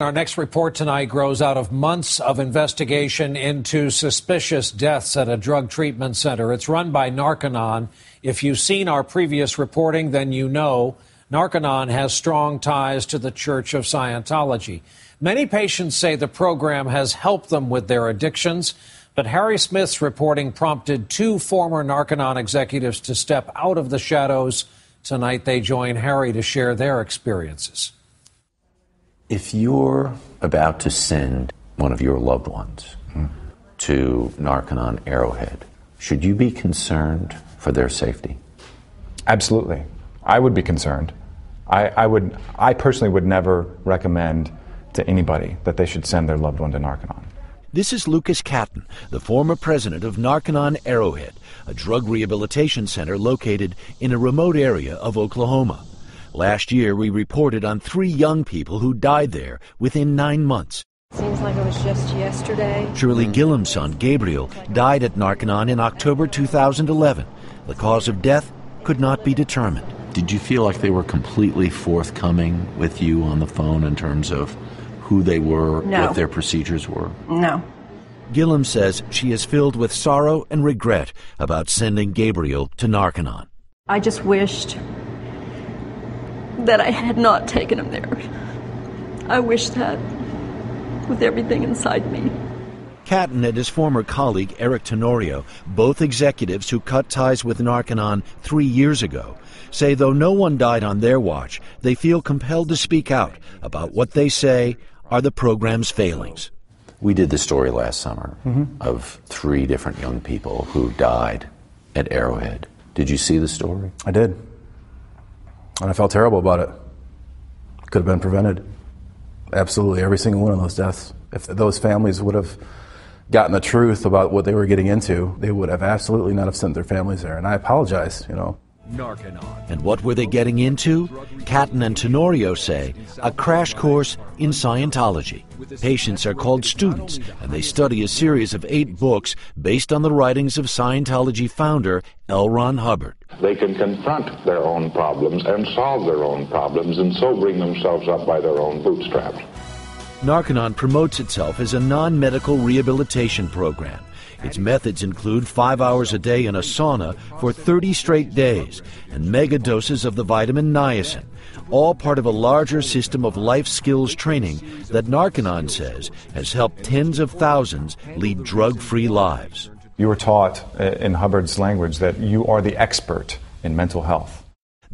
Our next report tonight grows out of months of investigation into suspicious deaths at a drug treatment center. It's run by Narconon. If you've seen our previous reporting, then you know Narconon has strong ties to the Church of Scientology. Many patients say the program has helped them with their addictions, but Harry Smith's reporting prompted two former Narconon executives to step out of the shadows. Tonight they join Harry to share their experiences. If you're about to send one of your loved ones to Narconon Arrowhead, should you be concerned for their safety? Absolutely. I would be concerned. I personally would never recommend to anybody that they should send their loved one to Narconon. This is Lucas Catton, the former president of Narconon Arrowhead, a drug rehabilitation center located in a remote area of Oklahoma. Last year, we reported on 3 young people who died there within 9 months. Seems like it was just yesterday. Shirley Gillum's son, Gabriel, died at Narconon in October 2011. The cause of death could not be determined. Did you feel like they were completely forthcoming with you on the phone in terms of who they were, No. what their procedures were? No. Gillum says she is filled with sorrow and regret about sending Gabriel to Narconon. I just wished that I had not taken him there. I wish that with everything inside me. Catton and his former colleague Eric Tenorio, both executives who cut ties with Narconon 3 years ago, say though no one died on their watch, they feel compelled to speak out about what they say are the program's failings. We did the story last summer of 3 different young people who died at Arrowhead. Did you see the story? I did. And I felt terrible about it. Could have been prevented. Absolutely, every single one of those deaths. If those families would have gotten the truth about what they were getting into, they would have absolutely not have sent their families there. And I apologize, Narconon. And what were they getting into? Catton and Tenorio say a crash course in Scientology. Patients are called students, and they study a series of 8 books based on the writings of Scientology founder L. Ron Hubbard. They can confront their own problems and solve their own problems, and so bring themselves up by their own bootstraps. Narconon promotes itself as a non-medical rehabilitation program. Its methods include 5 hours a day in a sauna for 30 straight days and mega doses of the vitamin niacin, all part of a larger system of life skills training that Narconon says has helped tens of thousands lead drug-free lives. You were taught in Hubbard's language that you are the expert in mental health.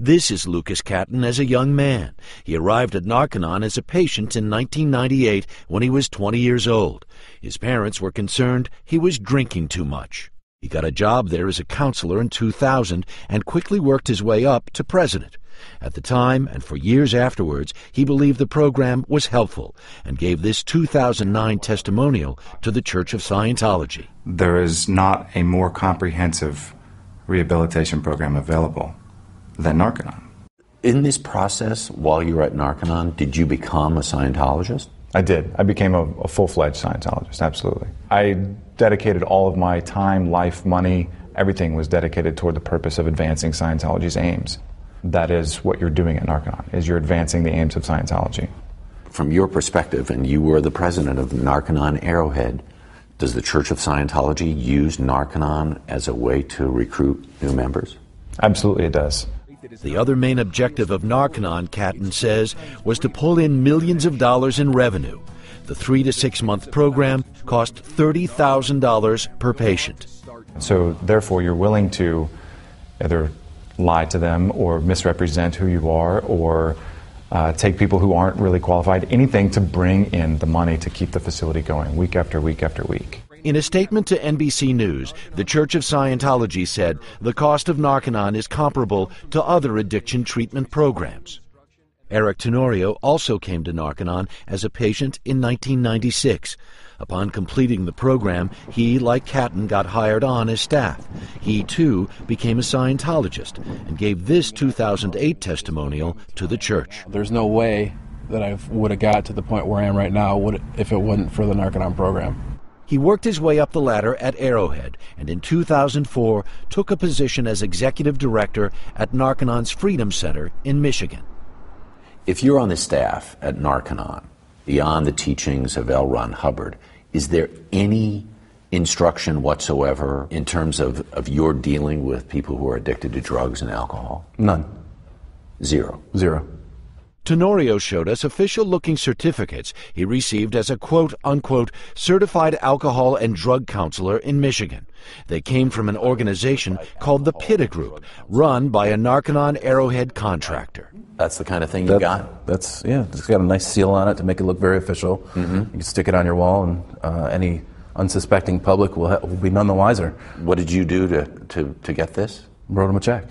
This is Lucas Catton as a young man. He arrived at Narconon as a patient in 1998 when he was 20 years old. His parents were concerned he was drinking too much. He got a job there as a counselor in 2000 and quickly worked his way up to president. At the time, and for years afterwards, he believed the program was helpful and gave this 2009 testimonial to the Church of Scientology. There is not a more comprehensive rehabilitation program available than Narconon. In this process, while you were at Narconon, did you become a Scientologist? I did. I became a full-fledged Scientologist, absolutely. I dedicated all of my time, life, money, everything was dedicated toward the purpose of advancing Scientology's aims. That is what you're doing at Narconon, is you're advancing the aims of Scientology. From your perspective, and you were the president of Narconon Arrowhead, does the Church of Scientology use Narconon as a way to recruit new members? Absolutely it does. The other main objective of Narconon, Catton says, was to pull in millions of dollars in revenue. The 3 to 6 month program cost $30,000 per patient. So therefore you're willing to either lie to them or misrepresent who you are or take people who aren't really qualified, anything to bring in the money to keep the facility going week after week after week. In a statement to NBC News, the Church of Scientology said the cost of Narconon is comparable to other addiction treatment programs. Eric Tenorio also came to Narconon as a patient in 1996. Upon completing the program, he, like Catton, got hired on as staff. He, too, became a Scientologist and gave this 2008 testimonial to the church. There's no way that I would have got to the point where I am right now if it wasn't for the Narconon program. He worked his way up the ladder at Arrowhead and in 2004 took a position as executive director at Narconon's Freedom Center in Michigan. If you're on the staff at Narconon beyond the teachings of L. Ron Hubbard, is there any instruction whatsoever in terms of your dealing with people who are addicted to drugs and alcohol? None. Zero. Zero. Tenorio showed us official-looking certificates he received as a quote-unquote certified alcohol and drug counselor in Michigan. They came from an organization called the PITA Group, run by a Narconon Arrowhead contractor. That's the kind of thing you got? It's got a nice seal on it to make it look very official. Mm-hmm. You can stick it on your wall, and any unsuspecting public will be none the wiser. What did you do to get this? Wrote them a check.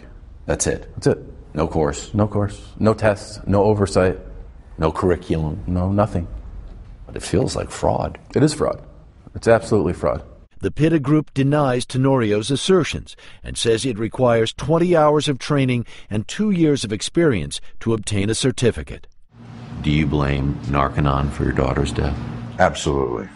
That's it? That's it. No course? No course. No tests. No oversight. No curriculum? No, nothing. But it feels like fraud. It is fraud. It's absolutely fraud. The PITA Group denies Tenorio's assertions and says it requires 20 hours of training and 2 years of experience to obtain a certificate. Do you blame Narconon for your daughter's death? Absolutely.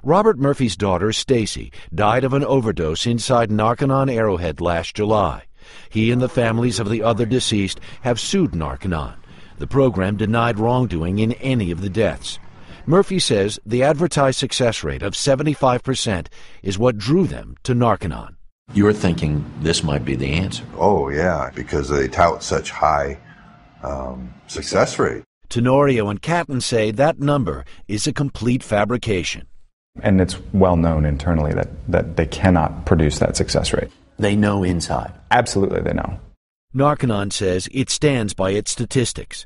Robert Murphy's daughter, Stacy, died of an overdose inside Narconon Arrowhead last July. He and the families of the other deceased have sued Narconon. The program denied wrongdoing in any of the deaths. Murphy says the advertised success rate of 75% is what drew them to Narconon. You're thinking this might be the answer. Oh, yeah, because they tout such high success rate. Tenorio and Catton say that number is a complete fabrication. And it's well known internally that they cannot produce that success rate. They know inside. Absolutely, they know. Narconon says it stands by its statistics.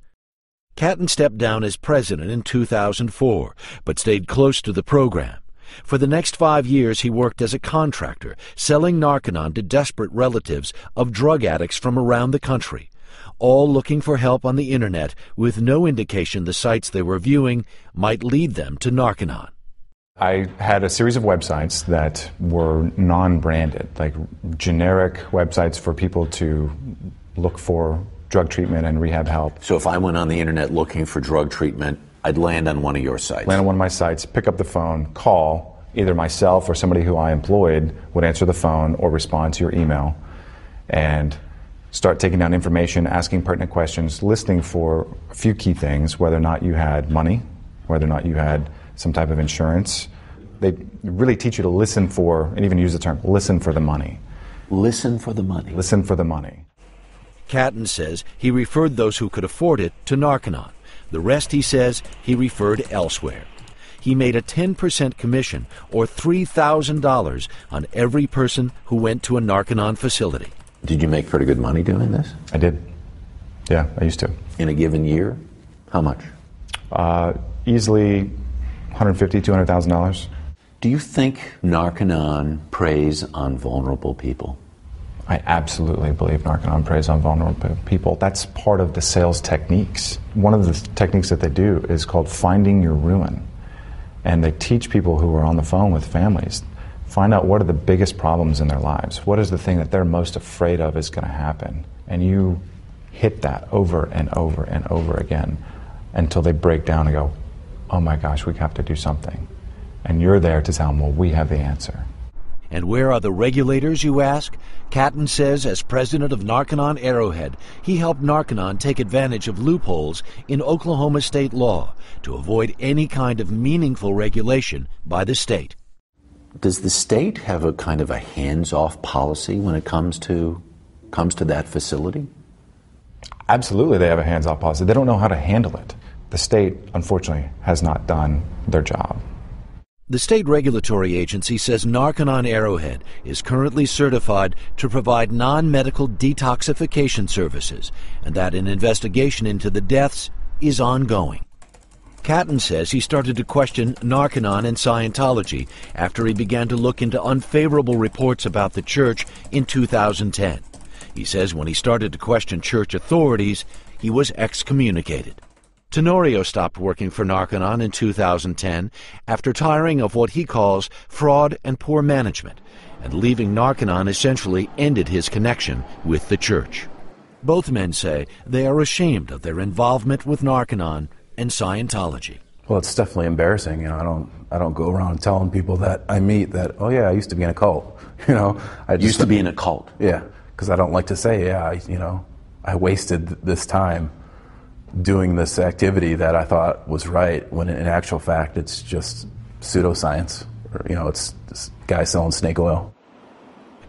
Catton stepped down as president in 2004, but stayed close to the program. For the next 5 years, he worked as a contractor, selling Narconon to desperate relatives of drug addicts from around the country, all looking for help on the internet with no indication the sites they were viewing might lead them to Narconon. I had a series of websites that were non-branded, like generic websites for people to look for drug treatment and rehab help. So if I went on the internet looking for drug treatment, I'd land on one of your sites? Land on one of my sites, pick up the phone, call. Either myself or somebody who I employed would answer the phone or respond to your email and start taking down information, asking pertinent questions, listening for a few key things, whether or not you had money, whether or not you had some type of insurance. They really teach you to listen for, and even use the term, listen for the money. Listen for the money. Listen for the money. Catton says he referred those who could afford it to Narconon. The rest, he says, he referred elsewhere. He made a 10% commission, or $3,000, on every person who went to a Narconon facility. Did you make pretty good money doing this? I did. Yeah, I used to. In a given year? How much? Easily $150,000, $200,000. Do you think Narconon preys on vulnerable people? I absolutely believe Narconon preys on vulnerable people. That's part of the sales techniques. One of the techniques that they do is called finding your ruin. And they teach people who are on the phone with families, find out what are the biggest problems in their lives. What is the thing that they're most afraid of is going to happen? And you hit that over and over and over again until they break down and go, oh my gosh, we have to do something. And you're there to tell them, well, we have the answer. And where are the regulators, you ask? Catton says as president of Narconon Arrowhead, he helped Narconon take advantage of loopholes in Oklahoma state law to avoid any kind of meaningful regulation by the state. Does the state have a kind of a hands-off policy when it comes to that facility? Absolutely, they have a hands-off policy. They don't know how to handle it. The state, unfortunately, has not done their job. The state regulatory agency says Narconon Arrowhead is currently certified to provide non-medical detoxification services, and that an investigation into the deaths is ongoing. Catton says he started to question Narconon and Scientology after he began to look into unfavorable reports about the church in 2010. He says when he started to question church authorities, he was excommunicated. Tenorio stopped working for Narconon in 2010 after tiring of what he calls fraud and poor management, and leaving Narconon essentially ended his connection with the church. Both men say they are ashamed of their involvement with Narconon and Scientology. Well, it's definitely embarrassing. I don't go around telling people that I meet that, oh yeah, I used to be in a cult. I used to be in a cult. Yeah, because I don't like to say, yeah, I wasted this time doing this activity that I thought was right, when in actual fact it's just pseudoscience. It's this guy selling snake oil.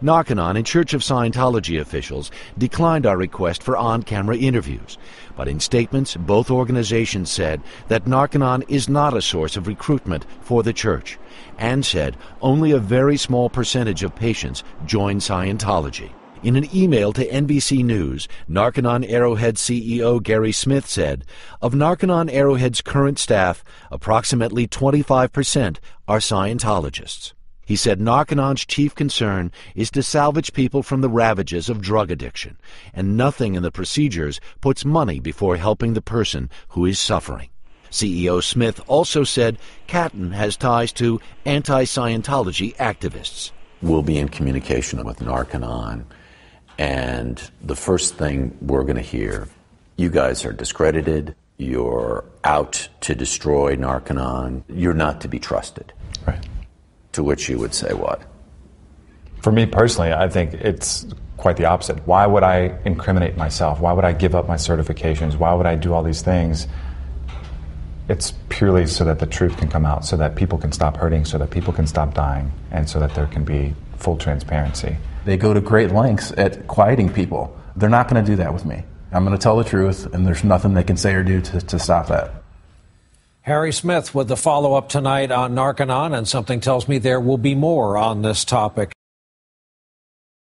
Narconon and Church of Scientology officials declined our request for on-camera interviews, but in statements, both organizations said that Narconon is not a source of recruitment for the church, and said only a very small percentage of patients join Scientology. In an email to NBC News, Narconon Arrowhead CEO Gary Smith said, of Narconon Arrowhead's current staff, approximately 25% are Scientologists. He said Narconon's chief concern is to salvage people from the ravages of drug addiction, and nothing in the procedures puts money before helping the person who is suffering. CEO Smith also said Catton has ties to anti-Scientology activists. We'll be in communication with Narconon, and the first thing we're going to hear, you guys are discredited, you're out to destroy Narconon, you're not to be trusted. Right. To which you would say what? For me personally, I think it's quite the opposite. Why would I incriminate myself? Why would I give up my certifications? Why would I do all these things? It's purely so that the truth can come out, so that people can stop hurting, so that people can stop dying, and so that there can be full transparency. They go to great lengths at quieting people. They're not going to do that with me. I'm going to tell the truth, and there's nothing they can say or do to stop that. Harry Smith with the follow-up tonight on Narconon, and something tells me there will be more on this topic.